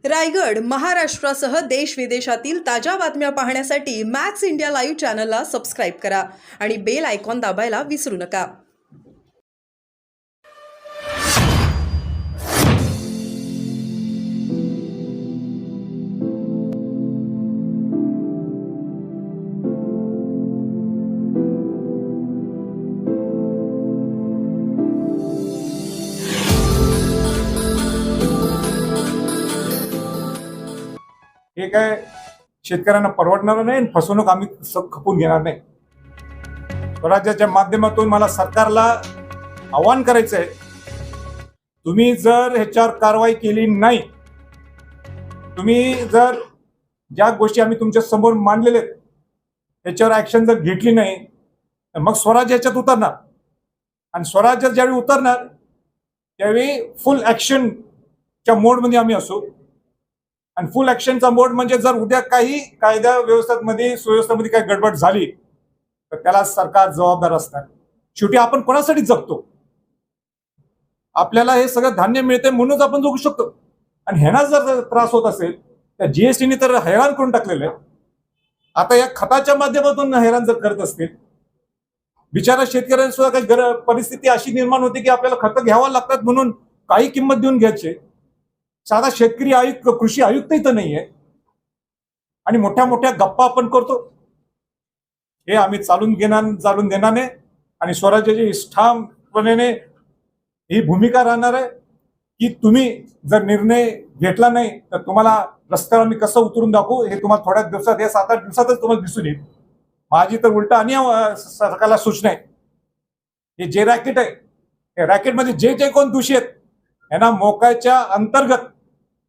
रायगड, महाराष्ट्रासह देश विदेशातील ताज्या बातम्या पाहण्यासाठी मॅक्स इंडिया लाईव्ह चॅनलला सबस्क्राईब करा आणि बेल आयकॉन दाबायला विसरू नका. हे काय शेतकऱ्यांना परवडणार नाही आणि फसवणूक आम्ही खपून घेणार नाही. स्वराज्याच्या माध्यमातून मला सरकारला आवाहन करायचं आहे, तुम्ही जर ह्याच्यावर कारवाई केली नाही, तुम्ही जर ज्या गोष्टी आम्ही तुमच्या समोर मांडलेल्या आहेत त्याच्यावर ऍक्शन जर घेतली नाही तर मग स्वराज्य याच्यात उतरणार आणि स्वराज्यात ज्यावेळी उतरणार त्यावेळी फुल ऍक्शनच्या मोडमध्ये आम्ही असू. आणि फुल ऍक्शनचा मोड म्हणजे जर उद्या काही कायदा व्यवस्थेमध्ये सुव्यवस्थेमध्ये काही गडबड झाली तर त्याला सरकार जबाबदार असणार. शेवटी आपण कोणासाठी जगतो? आपल्याला हे सगळं धान्य मिळते म्हणूनच आपण जगू शकतो. आणि ह्यांना जर त्रास होत असेल त्या जीएसटीने तर हैराण करून टाकलेलं आहे. आता या खताच्या माध्यमातून हैराण जर करत असतील, बिचारा शेतकऱ्यांना सुद्धा काही परिस्थिती अशी निर्माण होते की आपल्याला खतं घ्यावं लागतात म्हणून काही किंमत देऊन घ्यायचे. साधा शेतकरी आयुक्त, कृषी आयुक्त इथं नाहीये आणि मोठ्या मोठ्या गप्पा आपण करतो. हे आम्ही चालून देणार नाही आणि स्वराज्याची ठामपणे ही भूमिका राहणार आहे की तुम्ही जर निर्णय घेतला नाही तर तुम्हाला रस्त्यावर आम्ही कसं उतरून दाखवू हे तुम्हाला थोड्या दिवसात, या 7-8 दिवसातच तुम्हाला दिसून येईल. माझी तर उलटा आणि सरकारला सूचना आहे, हे जे रॅकेट आहे या रॅकेटमध्ये जे कोण दोषी आहेत यांना मोकाच्या अंतर्गत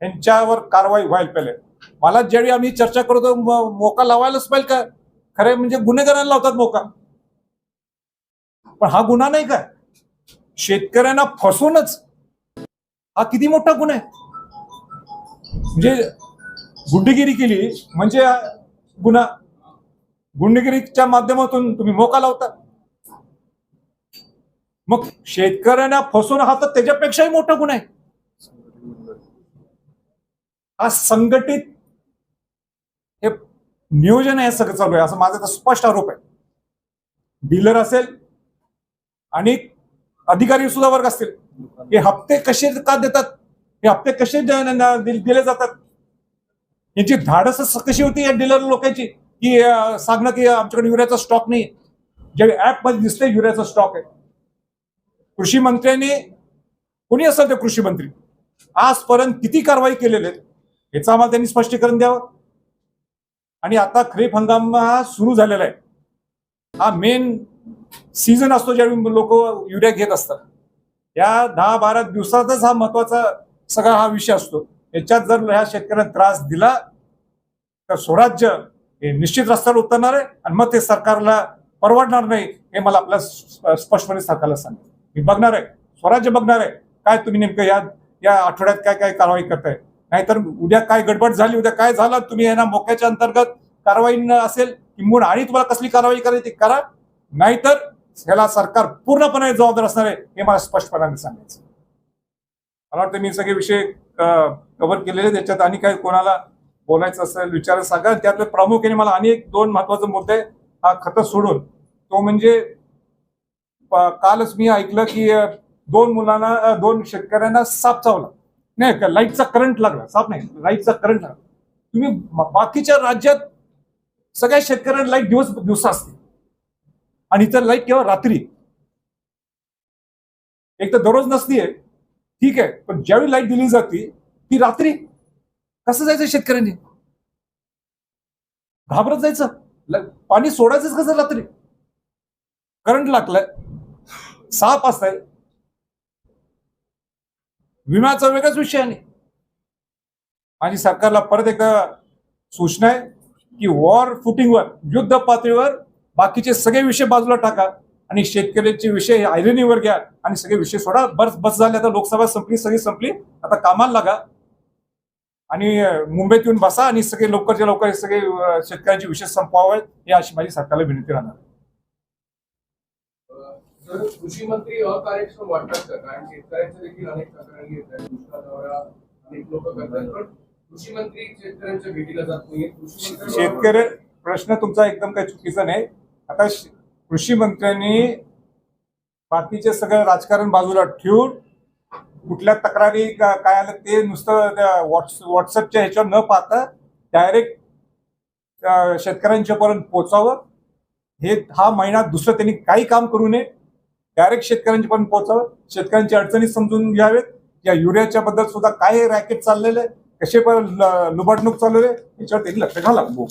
यांच्यावर कारवाई व्हायला पाहिजे. मला ज्यावेळी आम्ही चर्चा करतो मोका लावायलाच पाहिजे का? खरे म्हणजे गुन्हेगारांना लावतात मोका, पण हा गुन्हा नाही का? शेतकऱ्यांना फसवूनच हा किती मोठा गुन्हा आहे. म्हणजे गुंडगिरी केली म्हणजे गुन्हा, गुंडगिरीच्या माध्यमातून तुम्ही मोका लावता. मग शेतकऱ्यांना फसवणं हा तर त्याच्यापेक्षाही मोठा गुन्हा आहे. हा संघटित हे नियोजन आहे सगळं चालू आहे असं माझा तर स्पष्ट आरोप आहे. डीलर असेल आणि अधिकारी सुद्धा वर्ग असतील, हे हप्ते कसे का देतात, हे हप्ते कसे दिले जातात, यांची धाडस कशी होती या डीलर लोकांची की सांगणं की आमच्याकडे युरियाचा स्टॉक नाही. जे ऍप मध्ये दिसतंय युरियाचा स्टॉक आहे. कृषी मंत्र्यांनी, कोणी असेल ते कृषी मंत्री, आजपर्यंत किती कारवाई केलेले आहेत याचं आम्हाला त्यांनी स्पष्टीकरण द्यावं. आणि आता खरीप हंगाम हा सुरू झालेला आहे. हा मेन सीझन असतो ज्यावेळी लोक युरिया घेत असतात. या 10-12 दिवसातच हा महत्वाचा सगळा हा विषय असतो. याच्यात जर ह्या शेतकऱ्यांना त्रास दिला तर स्वराज्य हे निश्चित रस्त्यावर उतरणार आहे आणि मग ते सरकारला परवडणार नाही. हे मला आपल्या स्पष्टपणे सरकारला सांगितलं. मी बघणार आहे, स्वराज्य बघणार आहे काय तुम्ही नेमकं या आठवड्यात काय काय कारवाई करताय. नाहीतर उद्या काय गडबड झाली, उद्या काय झालं, तुम्ही यांना मोक्याच्या अंतर्गत कारवाई असेल किंवा आणि तुम्हाला कसली कारवाई करायची करा, नाहीतर ह्याला सरकार पूर्णपणे जबाबदार असणार आहे हे मला स्पष्टपणे सांगायचं. मला वाटतं मी सगळे विषय कव्हर केलेले. त्याच्यात आणि काय कोणाला बोलायचं असेल विचारायचं सांगा. त्यातले प्रामुख्याने मला आणि 1-2 महत्वाचे मुद्दे हा खतं सोडून, तो म्हणजे कालच मी ऐकलं की 2 शेतकऱ्यांना साप चावला, नाही लाईटचा करंट लागला, साप नाही लाईटचा करंट लागला. तुम्ही बाकीच्या राज्यात सगळ्या शेतकऱ्यांना लाईट दिवसा असते आणि इतर लाईट केव्हा रात्री. एक तर दररोज नसतीये ठीक आहे, पण ज्यावेळी लाईट दिली जाते ती रात्री. कसं जायचं शेतकऱ्यांनी? घाबरत जायचं, पाणी सोडायचंच कसं रात्री? करंट लागलाय, साप असताय, विम्याचा वेगळाच विषय आहे. आणि सरकारला परत एकदा सूचना आहे की वॉर फुटिंगवर, युद्ध पातळीवर बाकीचे सगळे विषय बाजूला टाका आणि शेतकऱ्याचे विषय आयरणीवर घ्या आणि सगळे विषय सोडा. बस झाले, आता लोकसभा संपली, सगळी संपली, आता कामाला लागा आणि मुंबईत येऊन बसा आणि सगळे लवकरच्या लवकर सगळे शेतकऱ्यांचे विषय संपवावेत ही अशी माझी सरकारला विनंती राहणार. कृषी मंत्री अकार्यक्षम वाटतात का? कारण शेतकऱ्यांच्या देखील अनेक तक्रारी येतात, दुष्काळ दौरा अनेक लोक करतात, पण कृषी मंत्री शेतकऱ्यांच्या भेटीला जात नाहीये. कृषी मंत्री शेतकरी प्रश्न तुमचा एकदम काही चुकीचा नाही. आता कृषी मंत्र्यांनी बाकीचे सगळं राजकारण बाजूला ठेवून कुठल्या तक्रारी काय आलं ते नुसतं व्हॉट्सअपच्या ह्याच्यावर न पाहता डायरेक्ट शेतकऱ्यांच्या पर्यंत पोहोचावं. हा महिना दुसरं त्यांनी काही काम करू नये, डायरेक्ट शेतकऱ्यांच्या पर्यंत पोहोचावं. शेतकऱ्यांच्या अडचणी समजून घ्यावेत. या युरियाच्या बद्दल सुद्धा काय रॅकेट चाललेलं आहे, कसे पण लुबाडणूक चालू आहे, याच्यावर त्यांनी लक्ष घालावं.